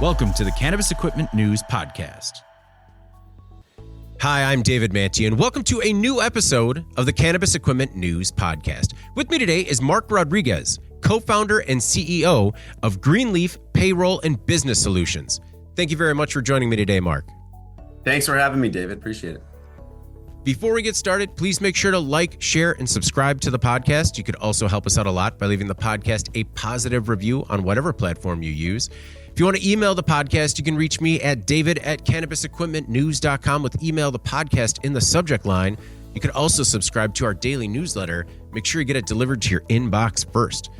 Welcome to the Cannabis Equipment News Podcast. Hi, I'm David Manti, and welcome to a new episode of the Cannabis Equipment News Podcast. With me today is Mark Rodriguez, co-founder and CEO of Greenleaf Payroll and Business Solutions. Thank you very much for joining me today, Mark. Thanks for having me, David. Appreciate it. Before we get started, please make sure to like, share, and subscribe to the podcast. You could also help us out a lot by leaving the podcast a positive review on whatever platform you use. If you want to email the podcast, you can reach me at david@cannabisequipmentnews.com with email the podcast in the subject line. You can also subscribe to our daily newsletter. Make sure you get it delivered to your inbox first.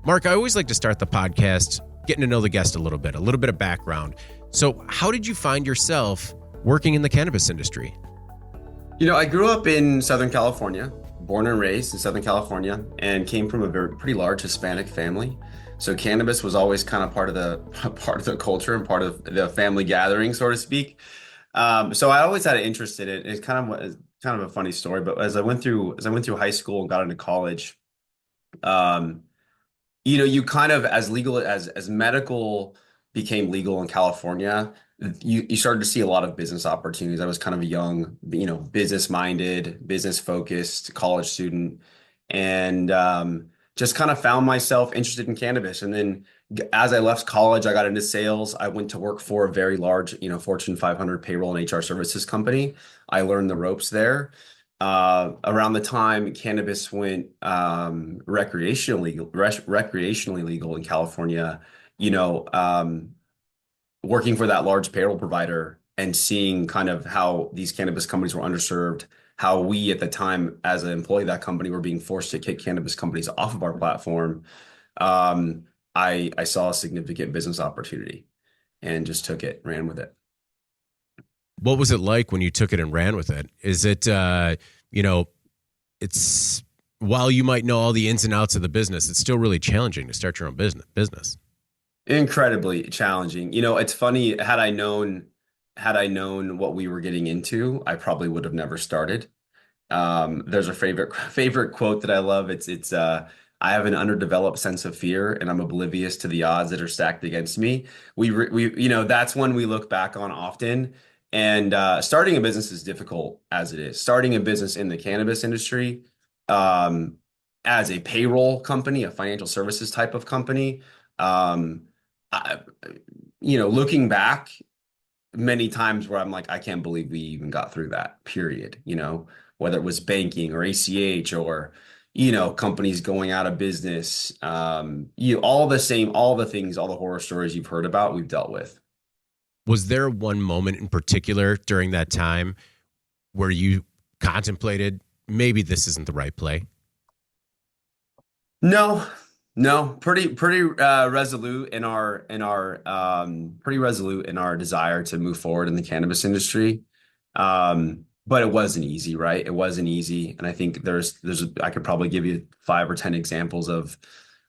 Mark, I always like to start the podcast getting to know the guest a little bit of background. So how did you find yourself working in the cannabis industry? You know, I grew up in Southern California, born and raised in Southern California, and came from a pretty large Hispanic family. So cannabis was always kind of part of the culture and part of the family gathering, so to speak. So I always had an interest in it. It's kind of a funny story, but as I went through high school and got into college, you kind of as medical became legal in California, you started to see a lot of business opportunities. I was kind of a young, business-minded, business-focused college student, and just kind of found myself interested in cannabis. And then as I left college, I got into sales. I went to work for a very large, Fortune 500 payroll and HR services company. I learned the ropes there. Around the time cannabis went recreationally legal in California, working for that large payroll provider and seeing kind of how these cannabis companies were underserved, how we at the time as an employee of that company were being forced to kick cannabis companies off of our platform. I saw a significant business opportunity and just took it, ran with it. What was it like when you took it and ran with it? Is it, it's while you might know all the ins and outs of the business, it's still really challenging to start your own business. Incredibly challenging. It's funny, had I known what we were getting into, I probably would have never started. There's a favorite quote that I love. It's I have an underdeveloped sense of fear and I'm oblivious to the odds that are stacked against me. That's one we look back on often. And starting a business is difficult as it is. Starting a business in the cannabis industry, as a payroll company, a financial services type of company, looking back many times where I'm like, I can't believe we even got through that period, whether it was banking or ACH or, companies going out of business, all the things, all the horror stories you've heard about, we've dealt with. Was there one moment in particular during that time where you contemplated maybe this isn't the right play? No, pretty resolute in our desire to move forward in the cannabis industry. But it wasn't easy, right? It wasn't easy. And I think I could probably give you 5 or 10 examples of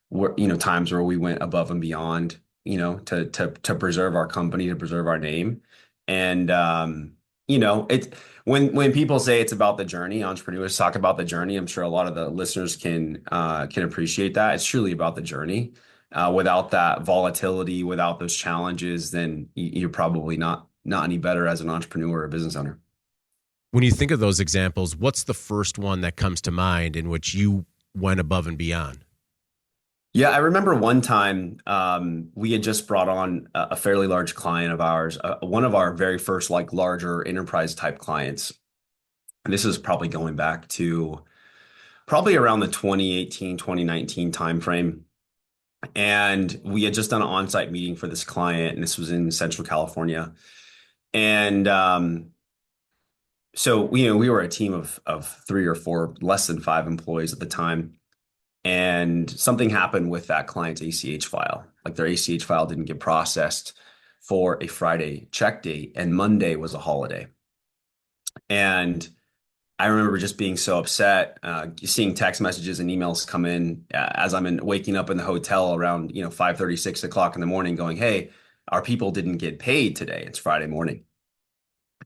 where, times where we went above and beyond, to preserve our company, to preserve our name. And, it's when people say it's about the journey, entrepreneurs talk about the journey. I'm sure a lot of the listeners can appreciate that. It's truly about the journey. Without that volatility, without those challenges, then you're probably not any better as an entrepreneur or a business owner. When you think of those examples, what's the first one that comes to mind in which you went above and beyond? Yeah, I remember one time we had just brought on a fairly large client of ours, one of our very first larger enterprise type clients. And this is probably going back to probably around the 2018, 2019 timeframe. And we had just done an on-site meeting for this client, and this was in Central California. And so we were a team of 3 or 4, less than 5 employees at the time. And something happened with that client's ACH file. Their ACH file didn't get processed for a Friday check date, and Monday was a holiday. And I remember just being so upset, seeing text messages and emails come in as I'm waking up in the hotel around 5:30, 6 o'clock in the morning, going, "Hey, our people didn't get paid today. It's Friday morning."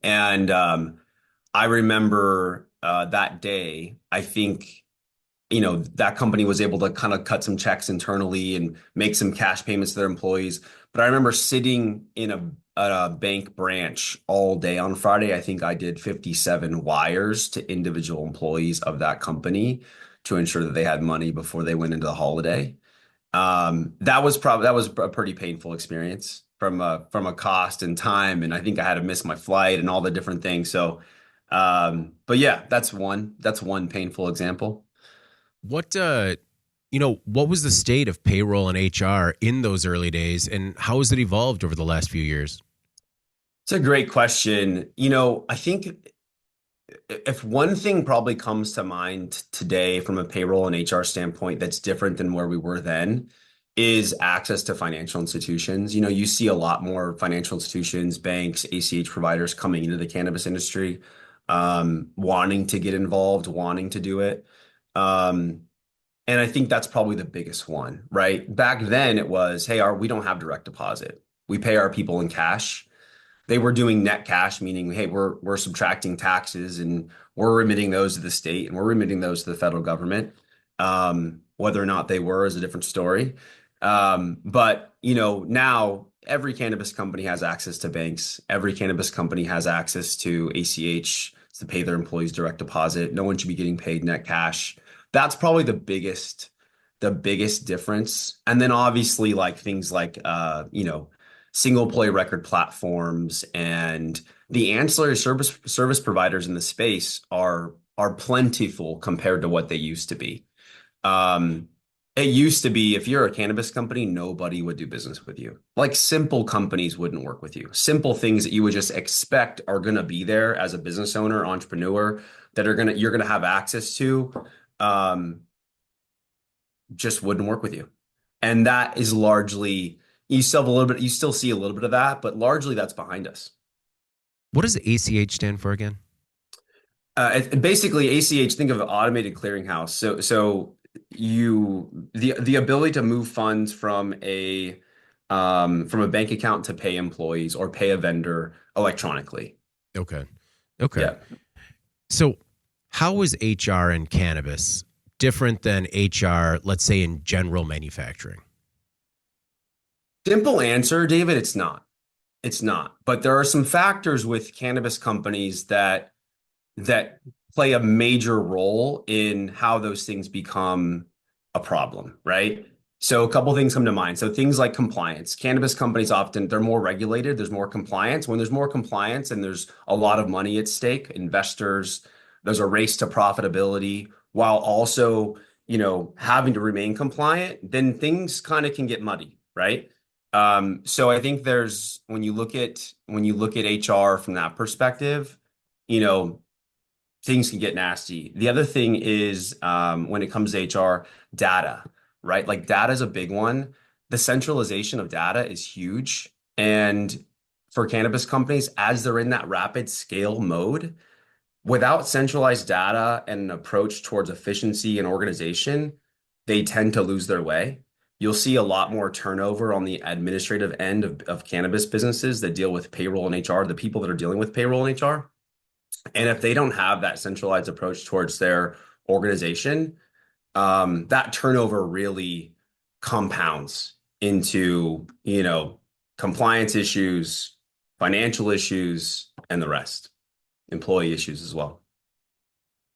And I remember that day, I think that company was able to kind of cut some checks internally and make some cash payments to their employees. But I remember sitting in a bank branch all day on Friday. I think I did 57 wires to individual employees of that company to ensure that they had money before they went into the holiday. That was a pretty painful experience from a cost and time, and I think I had to miss my flight and all the different things. So, but yeah, that's one painful example. What what was the state of payroll and HR in those early days, and how has it evolved over the last few years? It's a great question. I think if one thing probably comes to mind today from a payroll and HR standpoint that's different than where we were then is access to financial institutions. You see a lot more financial institutions, banks, ACH providers coming into the cannabis industry, wanting to get involved, wanting to do it. Um, and I think that's probably the biggest one, right? Back then it was, hey, we don't have direct deposit. We pay our people in cash. They were doing net cash, meaning, hey, we're subtracting taxes and we're remitting those to the state and we're remitting those to the federal government. Whether or not they were is a different story. But now every cannabis company has access to banks. Every cannabis company has access to ACH to pay their employees direct deposit. No one should be getting paid net cash. That's probably the biggest difference. And then obviously like things like single play record platforms and the ancillary service providers in the space are plentiful compared to what they used to be. Um, it used to be if you're a cannabis company, nobody would do business with you. Like simple companies wouldn't work with you. Simple things that you would just expect are going to be there as a business owner, entrepreneur that you're going to have access to. Um, just wouldn't work with you. And that is largely, you still see a little bit of that, but largely that's behind us. What does ACH stand for again? Basically ACH, think of an automated clearinghouse. So the ability to move funds from a bank account to pay employees or pay a vendor electronically. Okay. Okay. Yeah. So, how is HR in cannabis different than HR, let's say, in general manufacturing? Simple answer, David, it's not. It's not. But there are some factors with cannabis companies that play a major role in how those things become a problem, right? So a couple things come to mind. So things like compliance. Cannabis companies often they're more regulated, there's more compliance. When there's more compliance and there's a lot of money at stake, investors, there's a race to profitability while also, having to remain compliant, then things kind of can get muddy, right? So I think there's when you look at HR from that perspective, you know, things can get nasty. The other thing is when it comes to HR, data, right? Like data is a big one. The centralization of data is huge. And for cannabis companies, as they're in that rapid scale mode, without centralized data and an approach towards efficiency and organization, they tend to lose their way. You'll see a lot more turnover on the administrative end of cannabis businesses that deal with payroll and HR, the people that are dealing with payroll and HR. And if they don't have that centralized approach towards their organization, that turnover really compounds into, compliance issues, financial issues, and the rest, employee issues as well.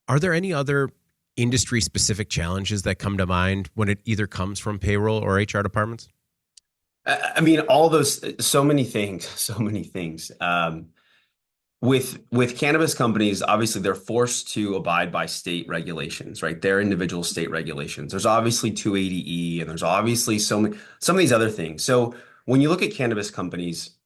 Are there any other industry specific challenges that come to mind when it either comes from payroll or HR departments? I mean, all those, so many things, so many things. With cannabis companies, obviously they're forced to abide by state regulations, right? Their individual state regulations. There's obviously 280E, and there's obviously some of these other things. So when you look at cannabis companies,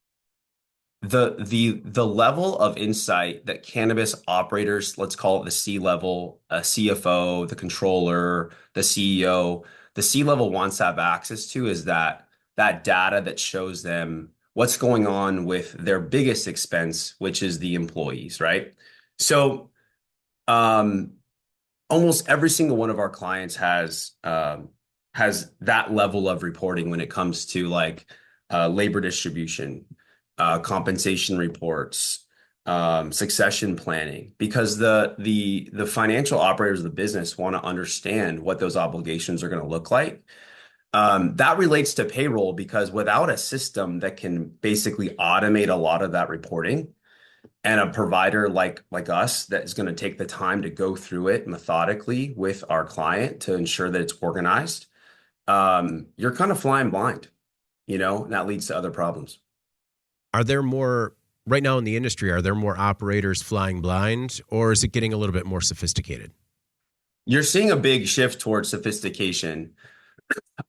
the level of insight that cannabis operators, let's call it the C level, a CFO, the controller, the CEO, the C level wants to have access to is that data that shows them what's going on with their biggest expense, which is the employees, right? So um, almost every single one of our clients has that level of reporting when it comes to like labor distribution, compensation reports, succession planning, because the financial operators of the business want to understand what those obligations are going to look like. That relates to payroll, because without a system that can basically automate a lot of that reporting, and a provider like us that is going to take the time to go through it methodically with our client to ensure that it's organized, you're kind of flying blind, and that leads to other problems. Are there more right now in the industry? Are there more operators flying blind, or is it getting a little bit more sophisticated? You're seeing a big shift towards sophistication.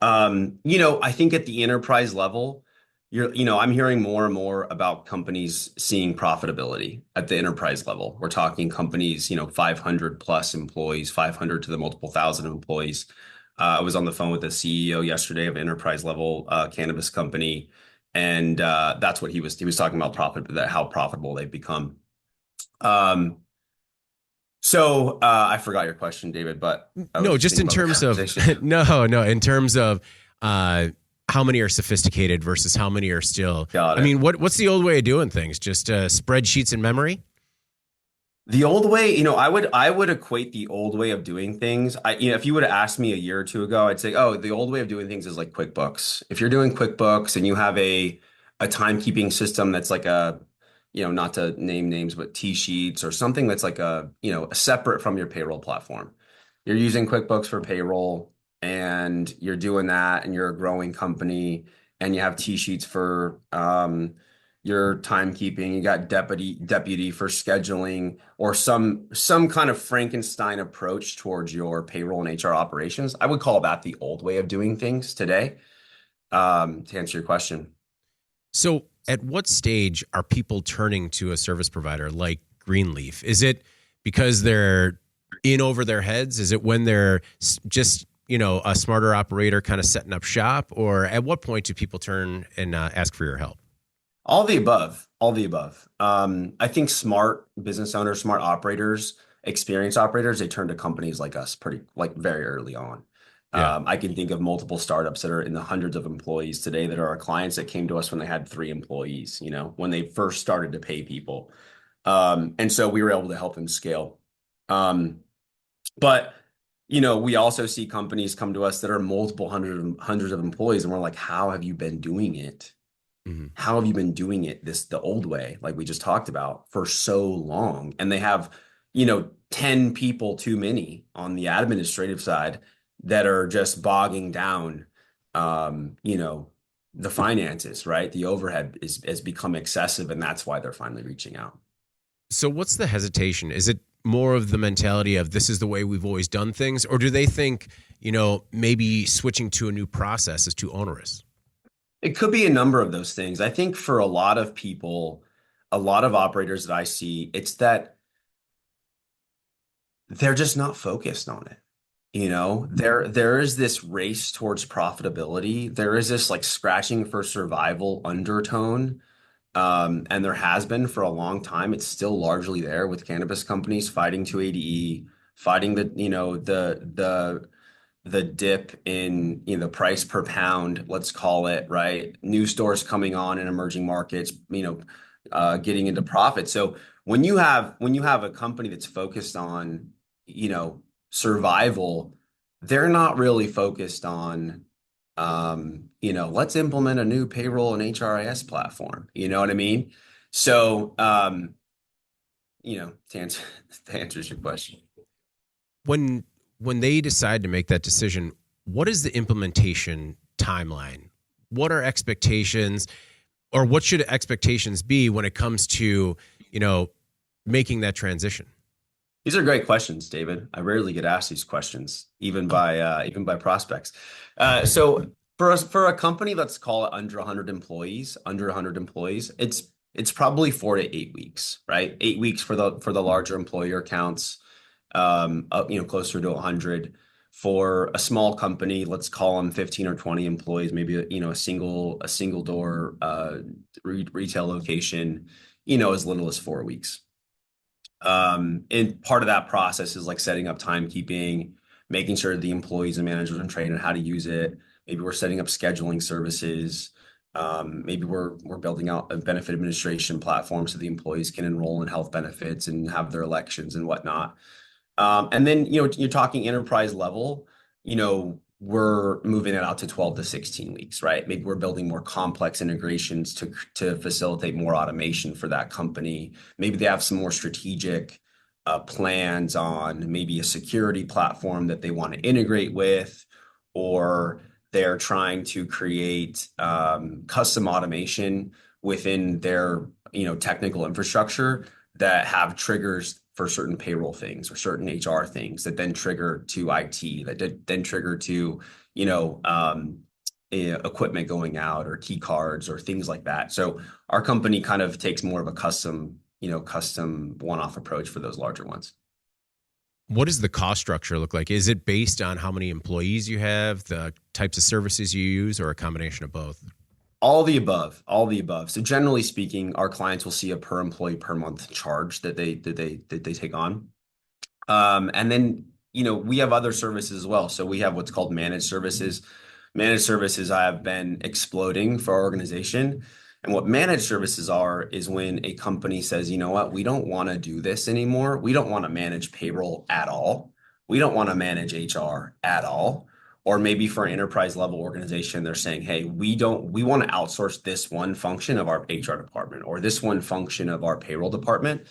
I think at the enterprise level, I'm hearing more and more about companies seeing profitability at the enterprise level. We're talking companies, 500 plus employees, 500 to the multiple thousand employees. I was on the phone with the CEO yesterday of an enterprise level cannabis company, and that's what he was talking about, how profitable they've become. So I forgot your question, David, but I was No, just just thinking in about the terms of conversation. no, in terms of how many are sophisticated versus how many are still. Got I it. mean, what's the old way of doing things? Just spreadsheets in memory? The old way, I would equate the old way of doing things. If you would have asked me a year or two ago, I'd say, oh, the old way of doing things is like QuickBooks. If you're doing QuickBooks and you have a timekeeping system that's like not to name names, but T-Sheets or something that's like separate from your payroll platform. You're using QuickBooks for payroll, and you're doing that, and you're a growing company, and you have T-Sheets for your timekeeping. You got deputy for scheduling, or some kind of Frankenstein approach towards your payroll and HR operations. I would call that the old way of doing things today. To answer your question. So, at what stage are people turning to a service provider like Greenleaf? Is it because they're in over their heads? Is it when they're just a smarter operator kind of setting up shop? Or at what point do people turn and ask for your help? All the above. All the above. I think smart business owners, smart operators, experienced operators, they turn to companies like us pretty like very early on. Yeah. I can think of multiple startups that are in the hundreds of employees today that are our clients that came to us when they had 3 employees, when they first started to pay people. And so we were able to help them scale. But we also see companies come to us that are multiple hundreds of employees, and we're like, how have you been doing it? Mhm. How have you been doing it the old way, like we just talked about, for so long? And they have, 10 people too many on the administrative side that are just bogging down, the finances, right? The overhead has become excessive, and that's why they're finally reaching out. So, what's the hesitation? Is it more of the mentality of this is the way we've always done things? Or do they think, maybe switching to a new process is too onerous? It could be a number of those things. I think for a lot of people, a lot of operators that I see, it's that they're just not focused on it. There is this race towards profitability. There is this like scratching for survival undertone. And there has been for a long time. It's still largely there with cannabis companies fighting 280E, fighting the dip in the price per pound, let's call it, right? New stores coming on in emerging markets, getting into profit. So when you have a company that's focused on survival, they're not really focused on let's implement a new payroll and HRIS platform. You know what I mean? So to answer to answer your question. When they decide to make that decision, what is the implementation timeline? What are expectations, or what should expectations be when it comes to, making that transition? These are great questions, David. I rarely get asked these questions, even by prospects. So for a company, let's call it under 100 employees, it's probably 4 to 8 weeks, right? 8 weeks for the larger employer counts, closer to 100. For a small company, let's call them 15 or 20 employees, maybe a single door retail location, as little as 4 weeks. And part of that process is like setting up timekeeping, making sure the employees and managers are trained on how to use it. Maybe we're setting up scheduling services. Maybe we're building out a benefit administration platform so the employees can enroll in health benefits and have their elections and whatnot. And then, you're talking enterprise level, we're moving it out to 12 to 16 weeks, right? Maybe we're building more complex integrations to facilitate more automation for that company. Maybe they have some more strategic plans on maybe a security platform that they want to integrate with, or they're trying to create custom automation within their, technical infrastructure that have triggers for certain payroll things or certain HR things that then trigger to IT, that then trigger to, equipment going out or key cards or things like that. So our company kind of takes more of a custom one-off approach for those larger ones. What does the cost structure look like? Is it based on how many employees you have, the types of services you use, or a combination of both? All the above, all the above. So generally speaking, our clients will see a per employee per month charge that they take on. And then, we have other services as well. So we have what's called managed services. Managed services have been exploding for our organization. And what managed services are is when a company says, you know what, we don't want to do this anymore. We don't want to manage payroll at all. We don't want to manage HR at all. Or maybe for an enterprise level organization, they're saying, hey, we want to outsource this one function of our HR department or this one function of our payroll department.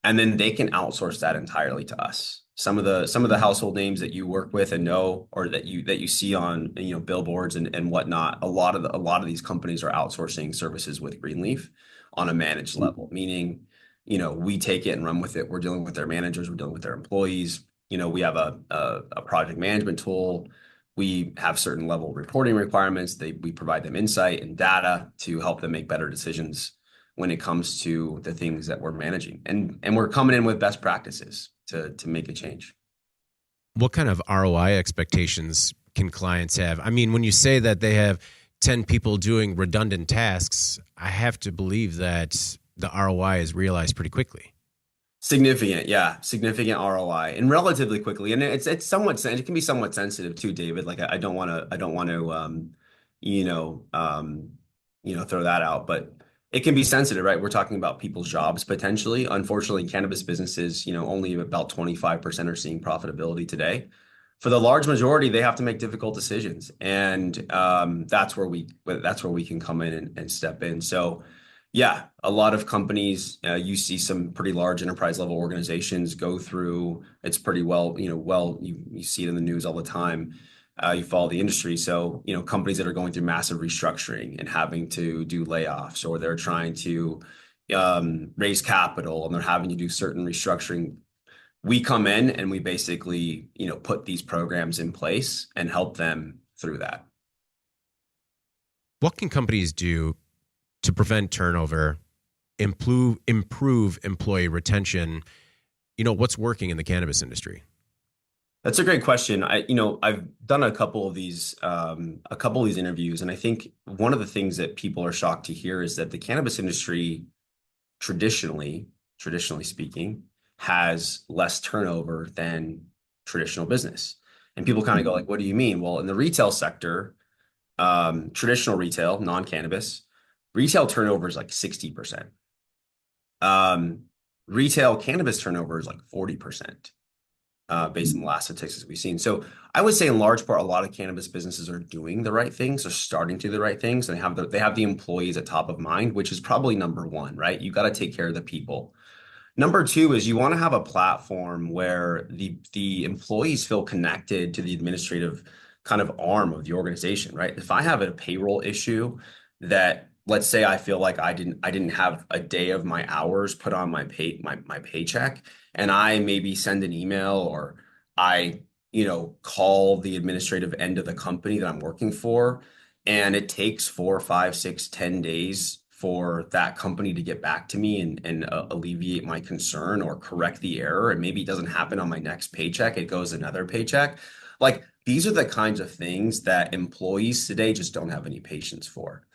And then they can outsource that entirely to us. Some of the household names that you work with and know, or that you see on, billboards and whatnot, a lot of these companies are outsourcing services with Greenleaf on a managed level, meaning, we take it and run with it. We're dealing with their managers, we're dealing with their employees. We have a project management tool. We have certain level reporting requirements. We provide them insight and data to help them make better decisions when it comes to the things that we're managing. And we're coming in with best practices to make a change. What kind of ROI expectations can clients have? I mean, when you say that they have 10 people doing redundant tasks, I have to believe that the ROI is realized pretty quickly. Significant, yeah, significant ROI and relatively quickly. And it can be somewhat sensitive too, David. Like I don't want to throw that out, but it can be sensitive, right? We're talking about people's jobs potentially. Unfortunately, cannabis businesses, only about 25% are seeing profitability today. For the large majority, they have to make difficult decisions, and that's where we can come in and step in. So, yeah, a lot of companies, you see some pretty large enterprise level organizations go through. It's pretty you see it in the news all the time. You follow the industry. So, companies that are going through massive restructuring and having to do layoffs, or they're trying to raise capital and they're having to do certain restructuring. We come in and we basically, put these programs in place and help them through that. What can companies do to prevent turnover, improve employee retention? What's working in the cannabis industry? That's a great question. I've done a couple of these interviews, and I think one of the things that people are shocked to hear is that the cannabis industry, traditionally speaking, has less turnover than traditional business. And people kind of go like, "What do you mean?" Well, in the retail sector, traditional retail, non-cannabis, retail turnover is like 60%. Retail cannabis turnover is like 40%. Based on the last statistics we've seen. So I would say in large part, a lot of cannabis businesses are doing the right things, are starting to do the right things, and they have the employees at top of mind, which is probably number one, right? You got to take care of the people. Number two is you want to have a platform where the employees feel connected to the administrative kind of arm of the organization, right? If I have a payroll issue that, let's say I feel like I didn't have a day of my hours put on my paycheck, and I maybe send an email or I, call the administrative end of the company that I'm working for, and it takes 4, 5, 6, 10 days for that company to get back to me and alleviate my concern or correct the error, and maybe it doesn't happen on my next paycheck, it goes another paycheck. Like, these are the kinds of things that employees today just don't have any patience for.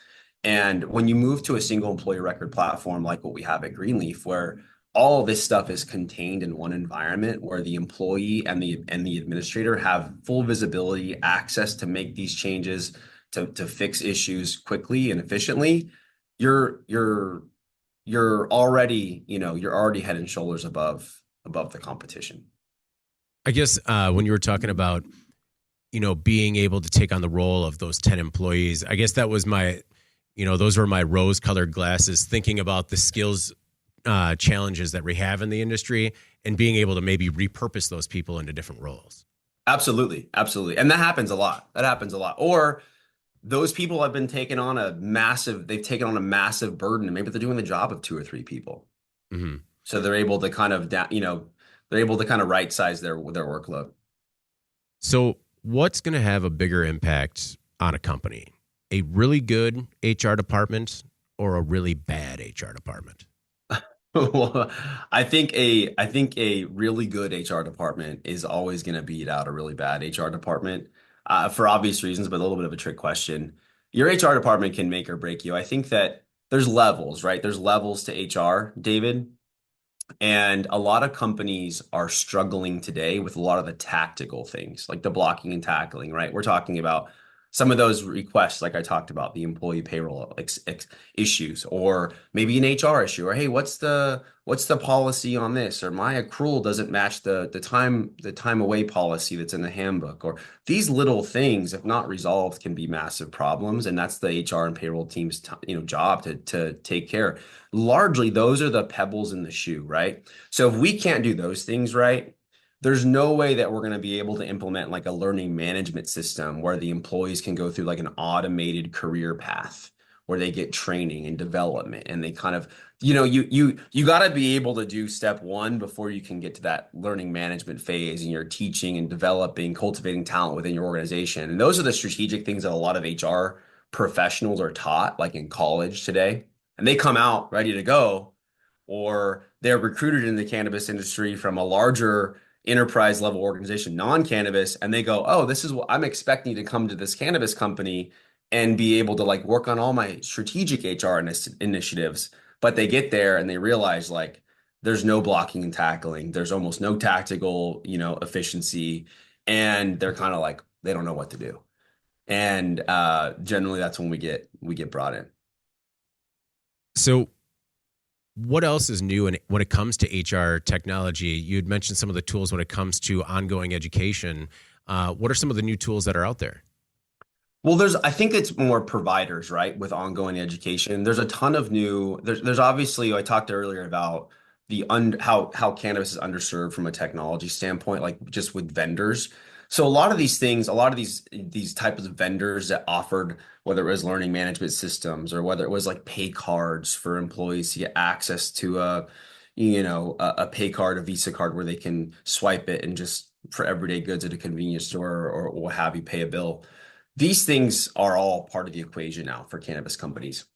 And when you move to a single employee record platform like what we have at Greenleaf, where all of this stuff is contained in one environment, where the employee and the administrator have full visibility, access to make these changes, to fix issues quickly and efficiently, you're you're you're already, you're already head and shoulders above the competition. I guess when you were talking about, being able to take on the role of those 10 employees, I guess that was those were my rose colored glasses, thinking about the skills challenges that we have in the industry and being able to maybe repurpose those people into different roles. Absolutely, absolutely. And that happens a lot. Or those people have been they've taken on a massive burden, and maybe they're doing the job of two or three people. Mm-hmm. So they're able to they're able to kind of right size their workload. So what's going to have a bigger impact on a company? A really good HR department or a really bad HR department? Well, I think a really good HR department is always going to beat out a really bad HR department, for obvious reasons, but a little bit of a trick question. Your HR department can make or break you. I think that there's levels, right? There's levels to HR, David. And a lot of companies are struggling today with a lot of the tactical things, like the blocking and tackling, right? We're talking about some of those requests, like I talked about, the employee payroll issues, or maybe an HR issue, or hey, what's the policy on this, or my accrual doesn't match the time away policy that's in the handbook, or these little things, if not resolved, can be massive problems, and that's the HR and payroll team's job to take care. Largely, those are the pebbles in the shoe, right? So if we can't do those things right, there's no way that we're going to be able to implement like a learning management system where the employees can go through like an automated career path where they get training and development, and they kind of, you got to be able to do step one before you can get to that learning management phase, and you're teaching and developing, cultivating talent within your organization. And those are the strategic things that a lot of HR professionals are taught, like in college today, and they come out ready to go, or they're recruited in the cannabis industry from a larger enterprise level organization, non-cannabis, and they go, oh, this is what I'm expecting to come to this cannabis company and be able to like work on all my strategic HR initiatives. But they get there and they realize like there's no blocking and tackling, there's almost no tactical, efficiency, and they're kind of like they don't know what to do. And generally that's when we get brought in. So what else is new when it comes to HR technology? You had mentioned some of the tools when it comes to ongoing education. What are some of the new tools that are out there? Well, I think it's more providers, right? With ongoing education, there's a ton of there's obviously, I talked earlier about how cannabis is underserved from a technology standpoint, like just with vendors. So a lot of these things, a lot of these types of vendors that offered, whether it was learning management systems or whether it was like pay cards for employees to get access to a pay card, a Visa card where they can swipe it and just for everyday goods at a convenience store or what have you, pay a bill. These things are all part of the equation now for cannabis companies.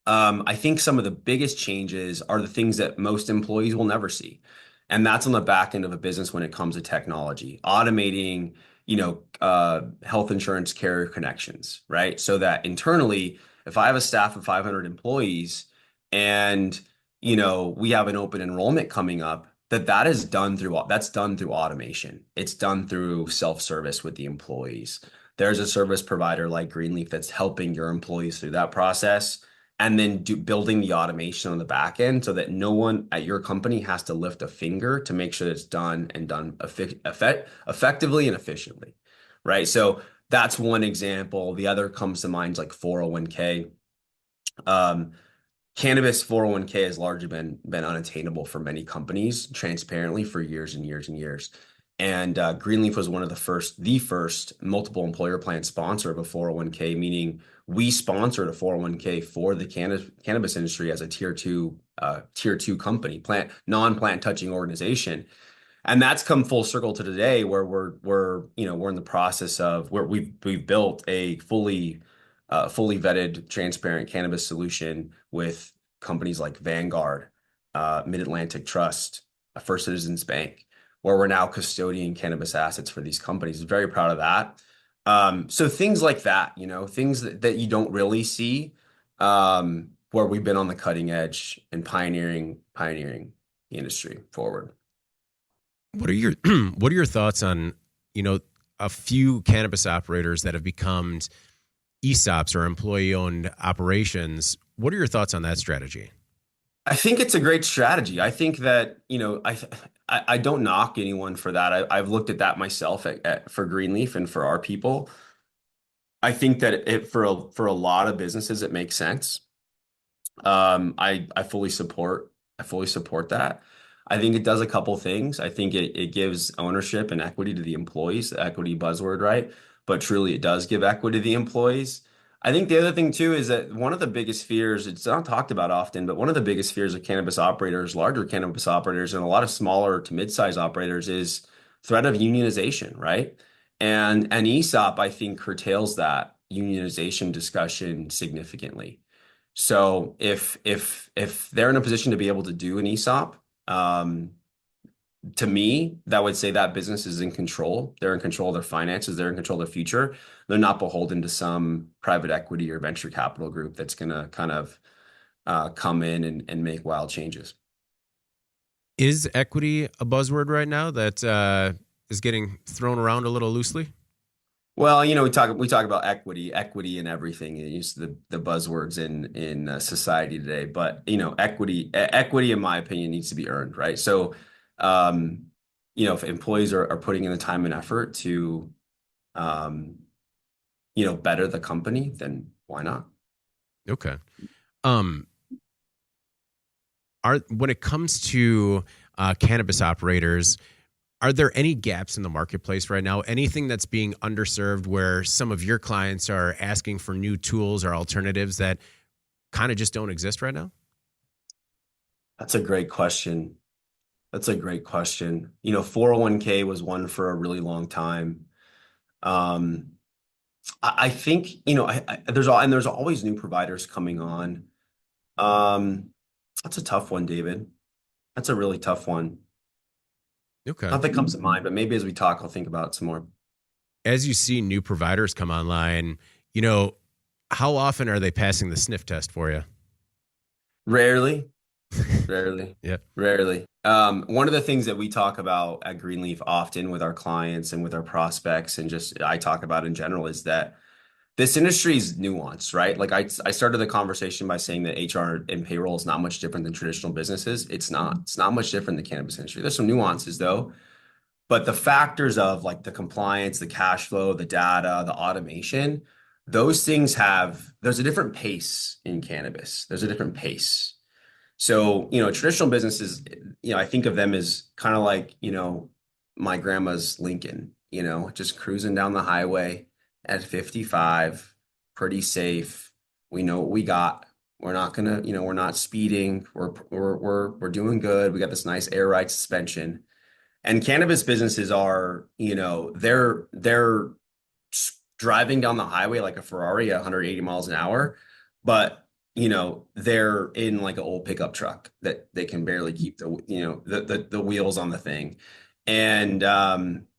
I think some of the biggest changes are the things that most employees will never see. And that's on the back end of a business when it comes to technology, automating, health insurance carrier connections, right? So that internally, if I have a staff of 500 employees and, we have an open enrollment coming up, that's done through automation. It's done through self-service with the employees. There's a service provider like Greenleaf that's helping your employees through that process, and then building the automation on the back end so that no one at your company has to lift a finger to make sure it's done effectively and efficiently, right? So that's one example. The other comes to mind like 401k. Cannabis 401k has largely been unattainable for many companies transparently for years and years and years. And Greenleaf was one of the first multiple employer plan sponsor of a 401k, meaning we sponsored a 401k for the cannabis industry as a tier two company, non-plant touching organization. And that's come full circle to today where we're in the process of where we've built a fully vetted, transparent cannabis solution with companies like Vanguard, Mid-Atlantic Trust, First Citizens Bank, where we're now custodying cannabis assets for these companies. Very proud of that. So things like that, things that you don't really see, where we've been on the cutting edge and pioneering the industry forward. What are your thoughts on, a few cannabis operators that have become ESOPs or employee-owned operations. What are your thoughts on that strategy? I think it's a great strategy. I think that, I don't knock anyone for that. I've looked at that myself for Greenleaf and for our people. I think that for a lot of businesses, it makes sense. I fully support that. I think it does a couple things. I think it gives ownership and equity to the employees, the equity buzzword, right? But truly, it does give equity to the employees. I think the other thing too is that one of the biggest fears, it's not talked about often, but one of the biggest fears of cannabis operators, larger cannabis operators, and a lot of smaller to mid-size operators is threat of unionization, right? And an ESOP, I think, curtails that unionization discussion significantly. So if they're in a position to be able to do an ESOP, to me, that would say that business is in control. They're in control of their finances. They're in control of their future. They're not beholden to some private equity or venture capital group that's going to kind of come in and make wild changes. Is equity a buzzword right now that is getting thrown around a little loosely? Well, we talk about equity and everything. You use the buzzwords in society today, but equity, in my opinion, needs to be earned, right? So, if employees are putting in the time and effort to, better the company, then why not? Okay. Um, when it comes to cannabis operators, are there any gaps in the marketplace right now? Anything that's being underserved where some of your clients are asking for new tools or alternatives that kind of just don't exist right now? That's a great question. 401k was one for a really long time. Um, I think, there's always new providers coming on. That's a tough one, David. That's a really tough one. Okay. Nothing comes to mind, but maybe as we talk, I'll think about it some more. As you see new providers come online, how often are they passing the sniff test for you? Rarely, rarely, Yeah. rarely. One of the things that we talk about at Greenleaf often with our clients and with our prospects, and just I talk about in general, is that this industry is nuanced, right? Like I started the conversation by saying that HR and payroll is not much different than traditional businesses. It's not. It's not much different than the cannabis industry. There's some nuances though. But the factors of like the compliance, the cash flow, the data, the automation, those things there's a different pace in cannabis. There's a different pace. So, traditional businesses, I think of them as kind of like, my grandma's Lincoln, just cruising down the highway at 55, pretty safe. We know what we got. We're not gonna, we're not speeding. We're doing good. We got this nice air ride suspension. And cannabis businesses are, they're driving down the highway like a Ferrari at 180 miles an hour, but they're in like an old pickup truck that they can barely keep the wheels on the thing. And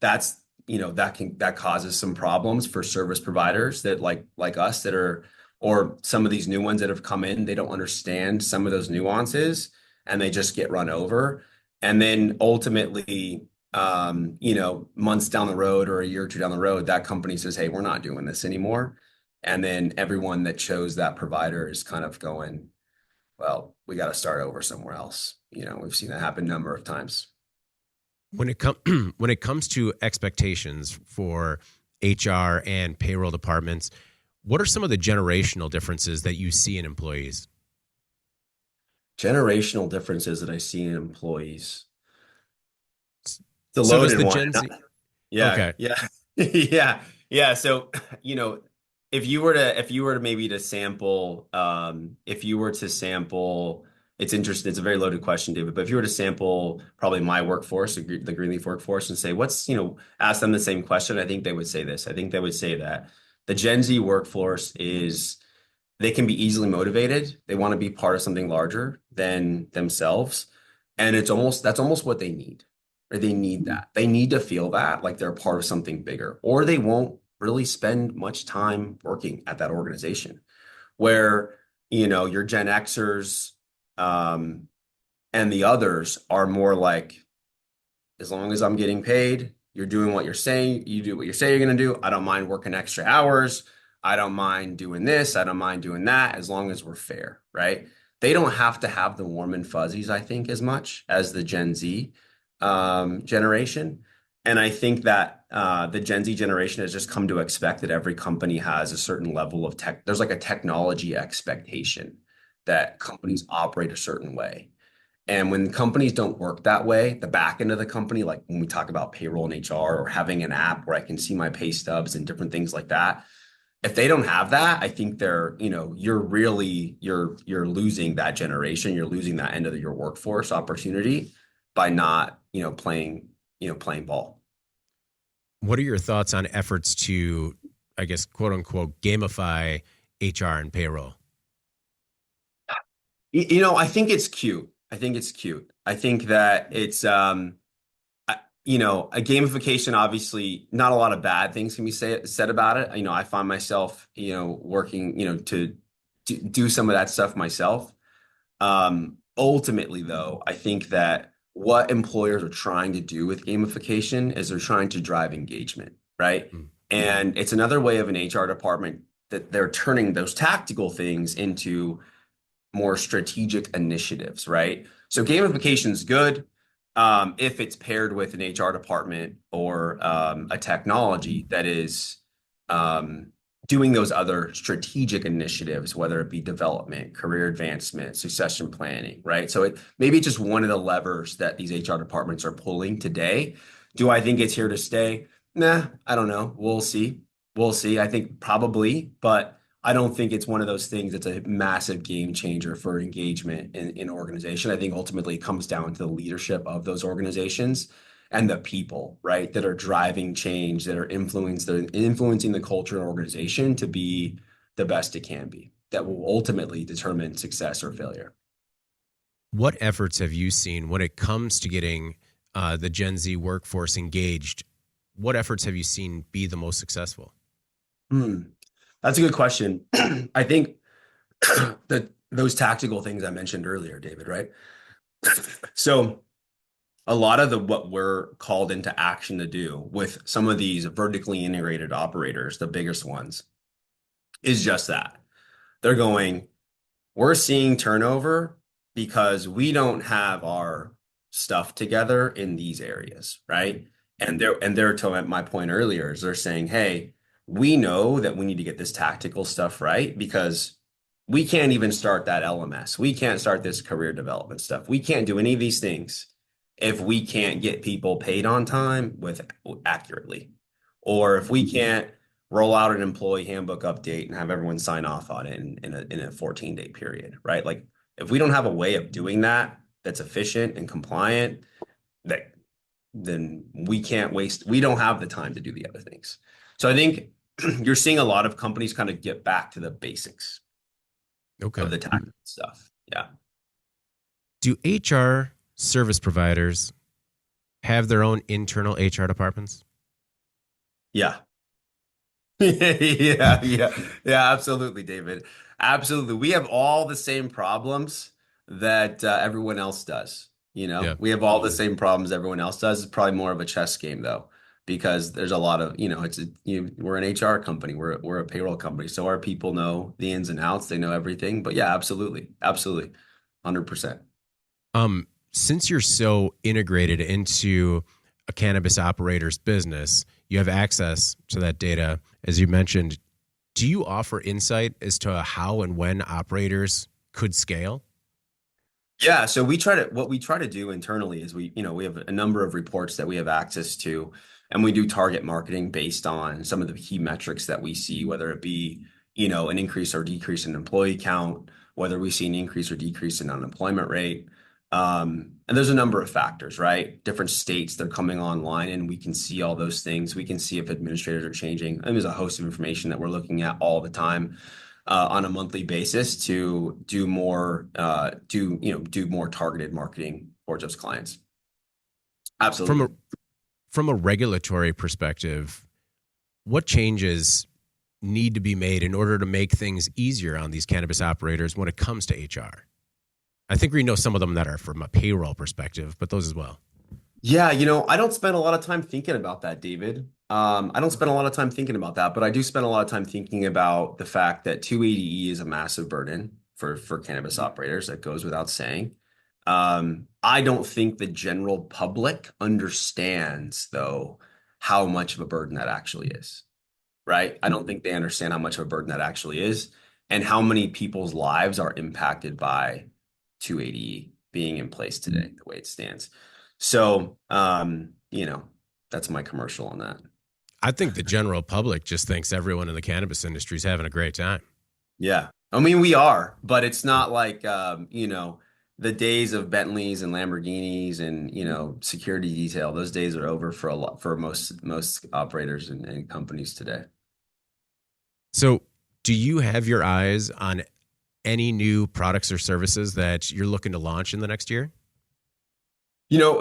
that's, that causes some problems for service providers that like us that are, or some of these new ones that have come in, they don't understand some of those nuances and they just get run over. And then ultimately, months down the road or a year or two down the road, that company says, "Hey, we're not doing this anymore." And then everyone that chose that provider is kind of going, "Well, we got to start over somewhere else." We've seen that happen a number of times. When it when it comes to expectations for HR and payroll departments, what are some of the generational differences that you see in employees? Generational differences that I see in employees. The So does loaded the one. Gen Z? Yeah, Okay. yeah, yeah. So, if you were to maybe to sample, if you were to sample, it's interesting. It's a very loaded question, David. But if you were to sample probably my workforce, the Greenleaf workforce, and say, ask them the same question, I think they would say this. I think they would say that the Gen Z workforce they can be easily motivated. They want to be part of something larger than themselves. And that's almost what they need. Or they need that. They need to feel that like they're part of something bigger, or they won't really spend much time working at that organization. Where, your Gen Xers, and the others are more like, as long as I'm getting paid, you're doing what you're saying, you do what you say you're going to do. I don't mind working extra hours. I don't mind doing this. I don't mind doing that as long as we're fair, right? They don't have to have the warm and fuzzies, I think, as much as the Gen Z generation. And I think that the Gen Z generation has just come to expect that every company has a certain level of tech. There's like a technology expectation that companies operate a certain way. And when companies don't work that way, the back end of the company, like when we talk about payroll and HR or having an app where I can see my pay stubs and different things like that, if they don't have that, I think you're losing that generation. You're losing that end of your workforce opportunity by not, playing ball. What are your thoughts on efforts to, I guess, quote unquote, gamify HR and payroll? I think it's cute. I think it's cute. I think that it's a gamification, obviously, not a lot of bad things can be said about it. I find myself, working, to do some of that stuff myself. Ultimately, though, I think that what employers are trying to do with gamification is they're trying to drive engagement, right? Mm. And it's another way of an HR department that they're turning those tactical things into more strategic initiatives, right? So gamification is good if it's paired with an HR department or a technology that is doing those other strategic initiatives, whether it be development, career advancement, succession planning, right? So maybe it's just one of the levers that these HR departments are pulling today. Do I think it's here to stay? Nah, I don't know. We'll see. We'll see. I think probably, but I don't think it's one of those things that's a massive game changer for engagement in organization. I think ultimately it comes down to the leadership of those organizations and the people, right, that are driving change, that are influencing the culture and organization to be the best it can be. That will ultimately determine success or failure. What efforts have you seen when it comes to getting the Gen Z workforce engaged? What efforts have you seen be the most successful? That's a good question. I think that those tactical things I mentioned earlier, David, right? So a lot of what we're called into action to do with some of these vertically integrated operators, the biggest ones, is just that. They're going, we're seeing turnover because we don't have our stuff together in these areas, right? And they're to my point earlier is they're saying, hey, we know that we need to get this tactical stuff right because we can't even start that LMS. We can't start this career development stuff. We can't do any of these things if we can't get people paid on time with accurately, or if we can't roll out an employee handbook update and have everyone sign off on it in a 14-day period, right? Like if we don't have a way of doing that that's efficient and compliant, then we can't waste. We don't have the time to do the other things. So I think you're seeing a lot of companies kind of get back to the basics of the tactical stuff. Yeah. Do HR service providers have their own internal HR departments? Yeah. Yeah, absolutely, David. Absolutely. We have all the same problems that everyone else does. Yeah. We have all the same problems everyone else does. It's probably more of a chess game though, because there's a lot of, we're an HR company, we're a payroll company, so our people know the ins and outs, they know everything. But yeah, absolutely, 100%. Since you're so integrated into a cannabis operator's business, you have access to that data, as you mentioned. Do you offer insight as to how and when operators could scale? Yeah, so what we try to do internally is we have a number of reports that we have access to, and we do target marketing based on some of the key metrics that we see, whether it be, an increase or decrease in employee count, whether we see an increase or decrease in unemployment rate. And there's a number of factors, right? Different states they're coming online, and we can see all those things. We can see if administrators are changing. And there's a host of information that we're looking at all the time on a monthly basis to do more targeted marketing towards those clients. Absolutely. From a regulatory perspective, what changes need to be made in order to make things easier on these cannabis operators when it comes to HR? I think we know some of them that are from a payroll perspective, but those as well. Yeah, I don't spend a lot of time thinking about that, David. I don't spend a lot of time thinking about that, but I do spend a lot of time thinking about the fact that 280E is a massive burden for cannabis operators. That goes without saying. I don't think the general public understands, though, how much of a burden that actually is, right? I don't think they understand how much of a burden that actually is and how many people's lives are impacted by 280E being in place today, the way it stands. So, that's my commercial on that. I think the general public just thinks everyone in the cannabis industry is having a great time. Yeah. I mean, we are, but it's not like, the days of Bentleys and Lamborghinis and, security detail. Those days are over for a lot for most operators and companies today. So, do you have your eyes on any new products or services that you're looking to launch in the next year?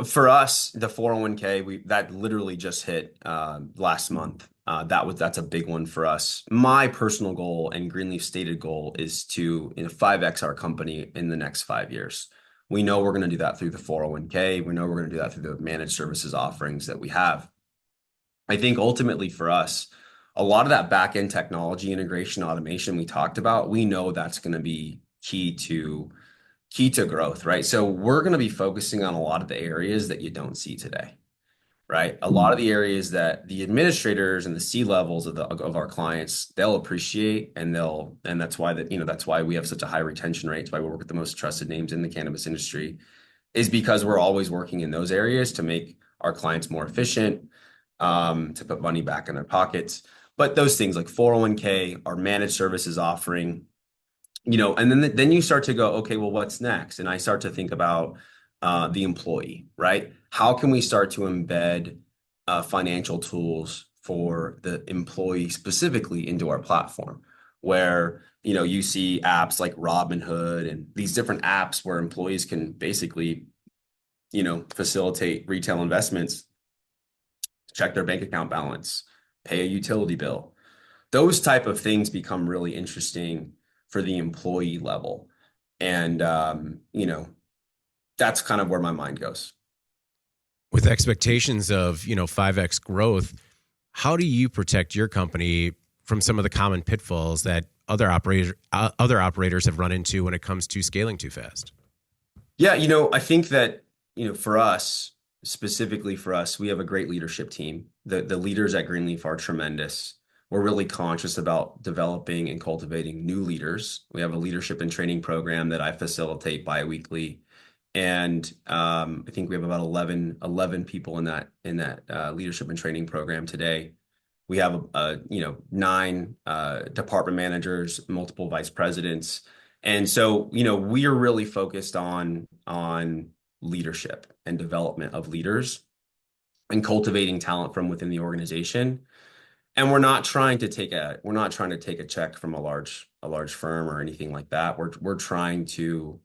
For us, the 401k, that literally just hit last month. That's a big one for us. My personal goal and Greenleaf's stated goal is to 5x our company in the next 5 years. We know we're going to do that through the 401k. We know we're going to do that through the managed services offerings that we have. I think ultimately for us, a lot of that back end technology integration automation we talked about, we know that's going to be key to growth, right? So we're going to be focusing on a lot of the areas that you don't see today, right? A lot of the areas that the administrators and the C levels of our clients, they'll appreciate and that's why we have such a high retention rate. It's why we work with the most trusted names in the cannabis industry, is because we're always working in those areas to make our clients more efficient, to put money back in their pockets. But those things like 401k, our managed services offering, and then you start to go, okay, well, what's next? And I start to think about the employee, right? How can we start to embed financial tools for the employee specifically into our platform, where you see apps like Robinhood and these different apps where employees can basically facilitate retail investments, check their bank account balance, pay a utility bill. Those type of things become really interesting for the employee level. And, that's kind of where my mind goes. With expectations of, 5x growth, how do you protect your company from some of the common pitfalls that other operators have run into when it comes to scaling too fast? Yeah, I think that, for us, specifically for us, we have a great leadership team. The leaders at Greenleaf are tremendous. We're really conscious about developing and cultivating new leaders. We have a leadership and training program that I facilitate biweekly. And I think we have about 11 people in that leadership and training program today. We have 9 department managers, multiple vice presidents. And so, we are really focused on leadership and development of leaders and cultivating talent from within the organization. And we're not trying to take a check from a large firm or anything like that. We're trying to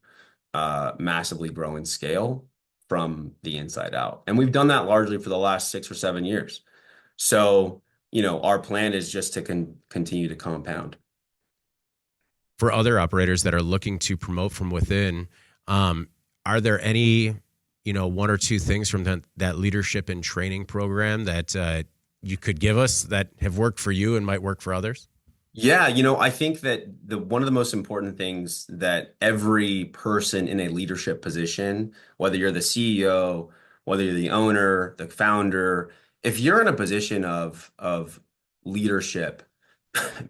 massively grow and scale from the inside out. And we've done that largely for the last 6 or 7 years. So, our plan is just to continue to compound. For other operators that are looking to promote from within, are there any, 1 or 2 things from that leadership and training program that you could give us that have worked for you and might work for others? Yeah, I think that one of the most important things that every person in a leadership position, whether you're the CEO, whether you're the owner, the founder, if you're in a position of leadership,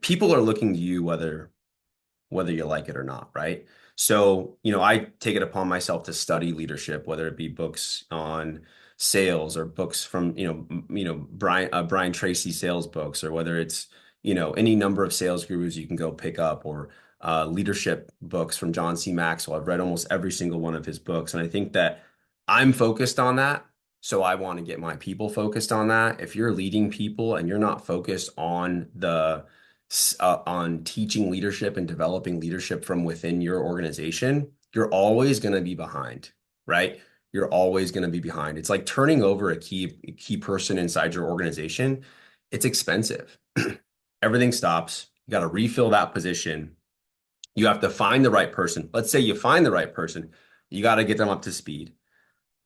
people are looking to you whether you like it or not, right? So, I take it upon myself to study leadership, whether it be books on sales or books from, Brian Tracy sales books, or whether it's, any number of sales gurus you can go pick up, or leadership books from John C. Maxwell. I've read almost every single one of his books. And I think that I'm focused on that. So I want to get my people focused on that. If you're leading people and you're not focused on on teaching leadership and developing leadership from within your organization, you're always going to be behind, right? You're always going to be behind. It's like turning over a key person inside your organization. It's expensive. Everything stops. You got to refill that position. You have to find the right person. Let's say you find the right person. You got to get them up to speed.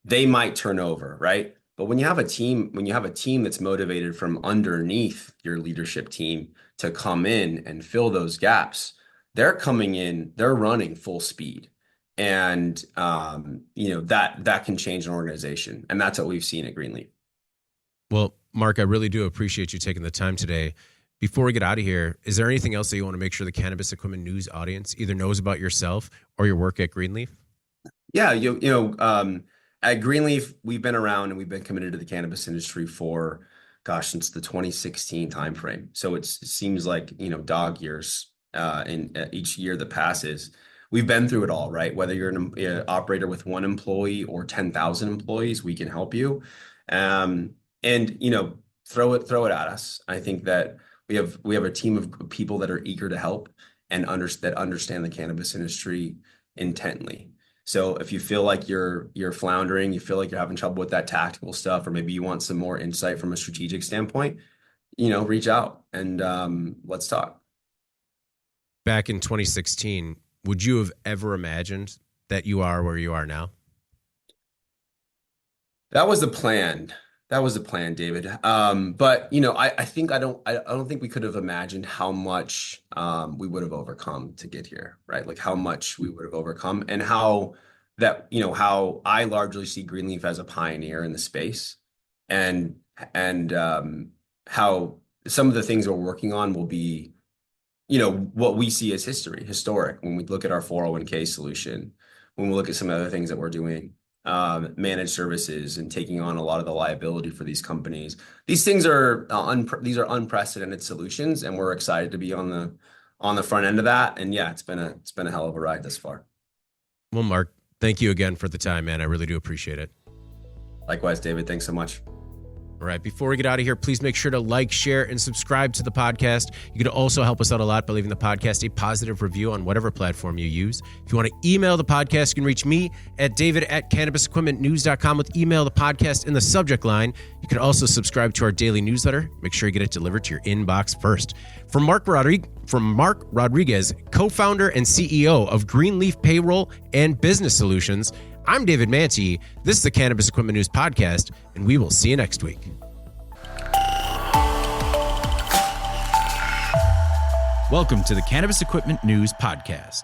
They might turn over, right? But when you have a team that's motivated from underneath your leadership team to come in and fill those gaps, they're coming in, they're running full speed. And that can change an organization. And that's what we've seen at Greenleaf. Well, Mark, I really do appreciate you taking the time today. Before we get out of here, is there anything else that you want to make sure the Cannabis Equipment News audience either knows about yourself or your work at Greenleaf? Yeah, at Greenleaf, we've been around and we've been committed to the cannabis industry for, since the 2016 timeframe. So it seems like, dog years in each year that passes. We've been through it all, right? Whether you're an operator with 1 employee or 10,000 employees, we can help you. And throw it at us. I think that we have a team of people that are eager to help and that understand the cannabis industry intently. So if you feel like you're floundering, you feel like you're having trouble with that tactical stuff, or maybe you want some more insight from a strategic standpoint, reach out and let's talk. Back in 2016, would you have ever imagined that you are where you are now? That was the plan. David. But I don't think we could have imagined how much we would have overcome to get here, right? Like how much we would have overcome, and how I largely see Greenleaf as a pioneer in the space, and how some of the things we're working on will be, what we see as historic when we look at our 401k solution, when we look at some other things that we're doing. Managed services and taking on a lot of the liability for these companies. These things are these are unprecedented solutions, and we're excited to be on the front end of that. And yeah, it's been a hell of a ride thus far. Well, Mark, thank you again for the time, man. I really do appreciate it. Likewise, David. Thanks so much. All right, before we get out of here, please make sure to like, share, and subscribe to the podcast. You can also help us out a lot by leaving the podcast a positive review on whatever platform you use. If you want to email the podcast, you can reach me at david@cannabisequipmentnews.com with email the podcast in the subject line. You can also subscribe to our daily newsletter. Make sure you get it delivered to your inbox first. From Mark Rodriguez, co-founder and CEO of Greenleaf Payroll and Business Solutions, I'm David Manti. This is the Cannabis Equipment News Podcast, and we will see you next week. Welcome to the Cannabis Equipment News Podcast.